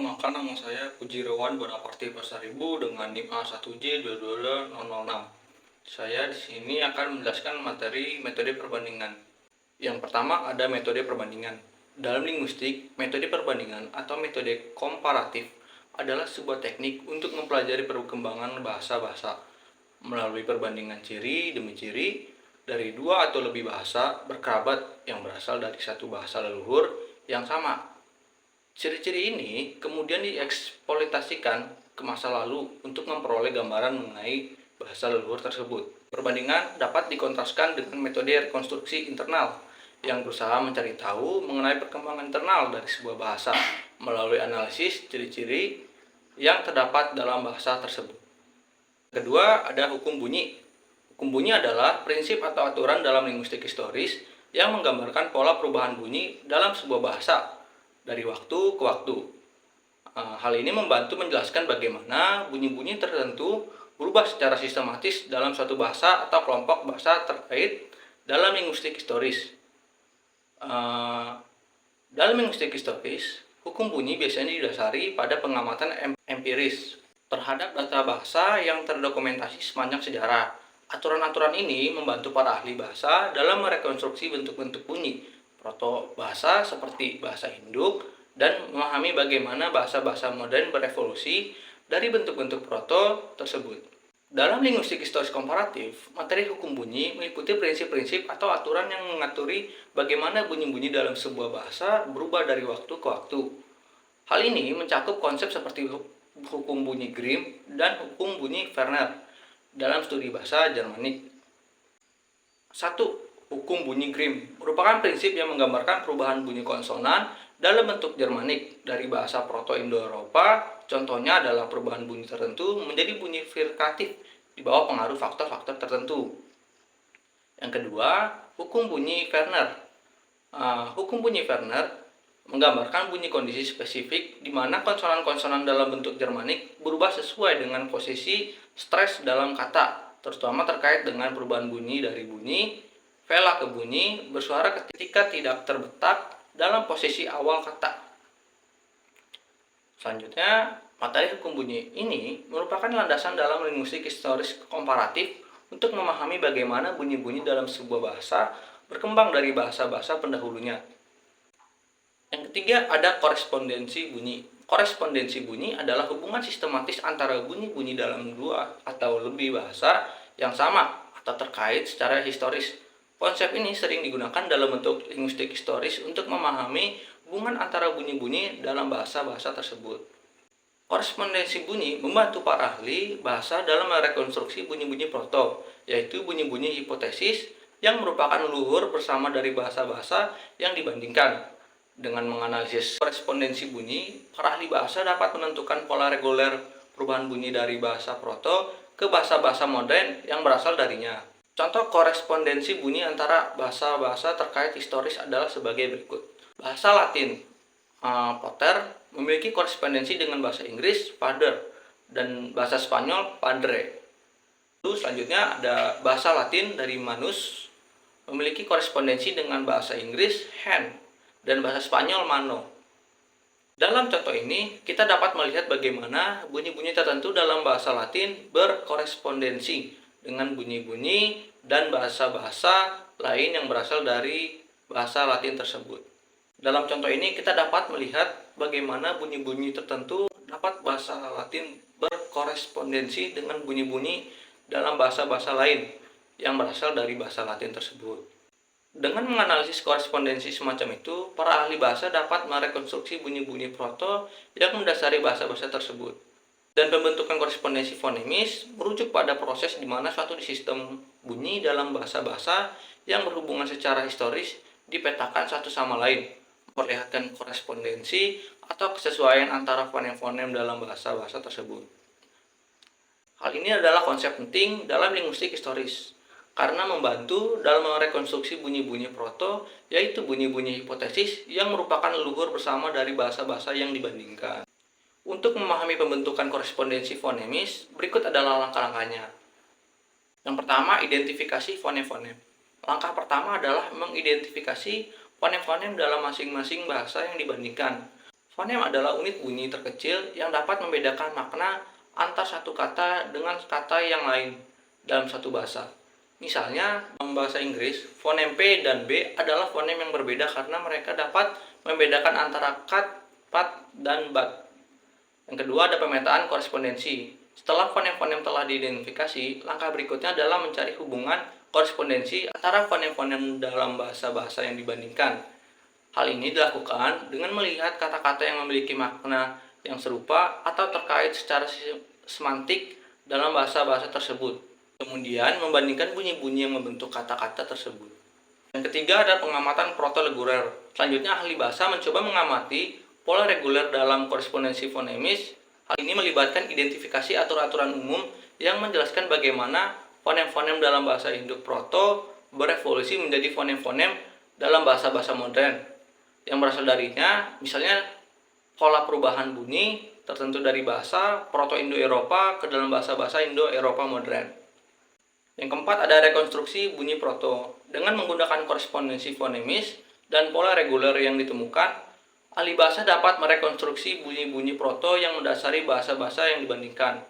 perkenalkan, nama saya Pujirawan Bonaparti Pasaribu dengan NIM A1J222-006. Saya di sini akan menjelaskan materi metode perbandingan. Yang pertama ada metode perbandingan. Dalam linguistik, metode perbandingan atau metode komparatif adalah sebuah teknik untuk mempelajari perkembangan bahasa-bahasa melalui perbandingan ciri demi ciri dari dua atau lebih bahasa berkerabat yang berasal dari satu bahasa leluhur yang sama. Ciri-ciri ini kemudian dieksploitasikan ke masa lalu untuk memperoleh gambaran mengenai bahasa leluhur tersebut. Perbandingan dapat dikontraskan dengan metode rekonstruksi internal yang berusaha mencari tahu mengenai perkembangan internal dari sebuah bahasa melalui analisis ciri-ciri yang terdapat dalam bahasa tersebut. Kedua, ada hukum bunyi. Hukum bunyi adalah prinsip atau aturan dalam linguistik historis yang menggambarkan pola perubahan bunyi dalam sebuah bahasa dari waktu ke waktu. Hal ini membantu menjelaskan bagaimana bunyi-bunyi tertentu berubah secara sistematis dalam suatu bahasa atau kelompok bahasa terkait dalam linguistik historis. Dalam linguistik historis, hukum bunyi biasanya didasari pada pengamatan empiris terhadap data bahasa yang terdokumentasi sepanjang sejarah. Aturan-aturan ini membantu para ahli bahasa dalam merekonstruksi bentuk-bentuk bunyi proto bahasa seperti bahasa Induk dan memahami bagaimana bahasa-bahasa modern berevolusi dari bentuk-bentuk proto tersebut. Dalam linguistik historis komparatif, materi hukum bunyi meliputi prinsip-prinsip atau aturan yang mengaturi bagaimana bunyi-bunyi dalam sebuah bahasa berubah dari waktu ke waktu. Hal ini mencakup konsep seperti hukum bunyi Grimm dan hukum bunyi Werner dalam studi bahasa Jermanik. 1. Hukum bunyi Grimm merupakan prinsip yang menggambarkan perubahan bunyi konsonan dalam bentuk Jermanik dari bahasa Proto-Indo-Eropa. Contohnya adalah perubahan bunyi tertentu menjadi bunyi frikatif di bawah pengaruh faktor-faktor tertentu. Yang kedua, hukum bunyi Werner. Hukum bunyi Werner menggambarkan bunyi kondisi spesifik di mana konsonan-konsonan dalam bentuk Jermanik berubah sesuai dengan posisi stres dalam kata, terutama terkait dengan perubahan bunyi dari bunyi vela ke bunyi bersuara ketika tidak terbetak dalam posisi awal kata. Selanjutnya, materi hukum bunyi ini merupakan landasan dalam linguistik historis komparatif untuk memahami bagaimana bunyi-bunyi dalam sebuah bahasa berkembang dari bahasa-bahasa pendahulunya. Yang ketiga, ada korespondensi bunyi. Korespondensi bunyi adalah hubungan sistematis antara bunyi-bunyi dalam dua atau lebih bahasa yang sama atau terkait secara historis. Konsep ini sering digunakan dalam bentuk linguistik historis untuk memahami hubungan antara bunyi-bunyi dalam bahasa-bahasa tersebut. Korespondensi bunyi membantu para ahli bahasa dalam merekonstruksi bunyi-bunyi proto, yaitu bunyi-bunyi hipotesis yang merupakan leluhur bersama dari bahasa-bahasa yang dibandingkan. Dengan menganalisis korespondensi bunyi, para ahli bahasa dapat menentukan pola reguler perubahan bunyi dari bahasa proto ke bahasa-bahasa modern yang berasal darinya. Contoh korespondensi bunyi antara bahasa-bahasa terkait historis adalah sebagai berikut. Bahasa Latin, pater, memiliki korespondensi dengan bahasa Inggris, father, dan bahasa Spanyol, padre. Lalu selanjutnya ada bahasa Latin dari manus, memiliki korespondensi dengan bahasa Inggris, hand, dan bahasa Spanyol, mano. Dalam contoh ini, kita dapat melihat bagaimana bunyi-bunyi tertentu dalam bahasa Latin berkorespondensi dengan bunyi-bunyi dan bahasa-bahasa lain yang berasal dari bahasa Latin tersebut. Dalam contoh ini kita dapat melihat bagaimana bunyi-bunyi tertentu dapat bahasa Latin berkorespondensi dengan bunyi-bunyi dalam bahasa-bahasa lain yang berasal dari bahasa Latin tersebut. Dengan menganalisis korespondensi semacam itu, para ahli bahasa dapat merekonstruksi bunyi-bunyi proto yang mendasari bahasa-bahasa tersebut. Dan pembentukan korespondensi fonemis merujuk pada proses di mana suatu sistem bunyi dalam bahasa-bahasa yang berhubungan secara historis dipetakan satu sama lain, memperlihatkan korespondensi atau kesesuaian antara fonem-fonem dalam bahasa-bahasa tersebut. Hal ini adalah konsep penting dalam linguistik historis, karena membantu dalam merekonstruksi bunyi-bunyi proto, yaitu bunyi-bunyi hipotesis yang merupakan leluhur bersama dari bahasa-bahasa yang dibandingkan. Untuk memahami pembentukan korespondensi fonemis, berikut adalah langkah-langkahnya. Yang pertama, identifikasi fonem-fonem. Langkah pertama adalah mengidentifikasi fonem-fonem dalam masing-masing bahasa yang dibandingkan. Fonem adalah unit bunyi terkecil yang dapat membedakan makna antar satu kata dengan kata yang lain dalam satu bahasa. Misalnya, dalam bahasa Inggris, fonem P dan B adalah fonem yang berbeda karena mereka dapat membedakan antara cat, pat, dan bat. Yang kedua ada pemetaan korespondensi. Setelah fonem-fonem telah diidentifikasi, langkah berikutnya adalah mencari hubungan korespondensi antara fonem-fonem dalam bahasa-bahasa yang dibandingkan. Hal ini dilakukan dengan melihat kata-kata yang memiliki makna yang serupa atau terkait secara semantik dalam bahasa-bahasa tersebut. Kemudian membandingkan bunyi-bunyi yang membentuk kata-kata tersebut. Yang ketiga ada pengamatan proto-reguler. Selanjutnya ahli bahasa mencoba mengamati pola reguler dalam korespondensi fonemis. Hal ini melibatkan identifikasi aturan-aturan umum yang menjelaskan bagaimana fonem-fonem dalam bahasa Indo-Proto berevolusi menjadi fonem-fonem dalam bahasa-bahasa modern. Yang berasal darinya, misalnya pola perubahan bunyi tertentu dari bahasa Proto-Indo-Eropa ke dalam bahasa-bahasa Indo-Eropa modern. Yang keempat ada rekonstruksi bunyi proto. Dengan menggunakan korespondensi fonemis dan pola reguler yang ditemukan, ahli bahasa dapat merekonstruksi bunyi-bunyi proto yang mendasari bahasa-bahasa yang dibandingkan.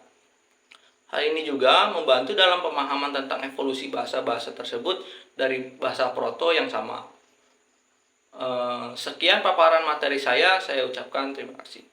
Hal ini juga membantu dalam pemahaman tentang evolusi bahasa-bahasa tersebut dari bahasa proto yang sama. Sekian paparan materi saya ucapkan terima kasih.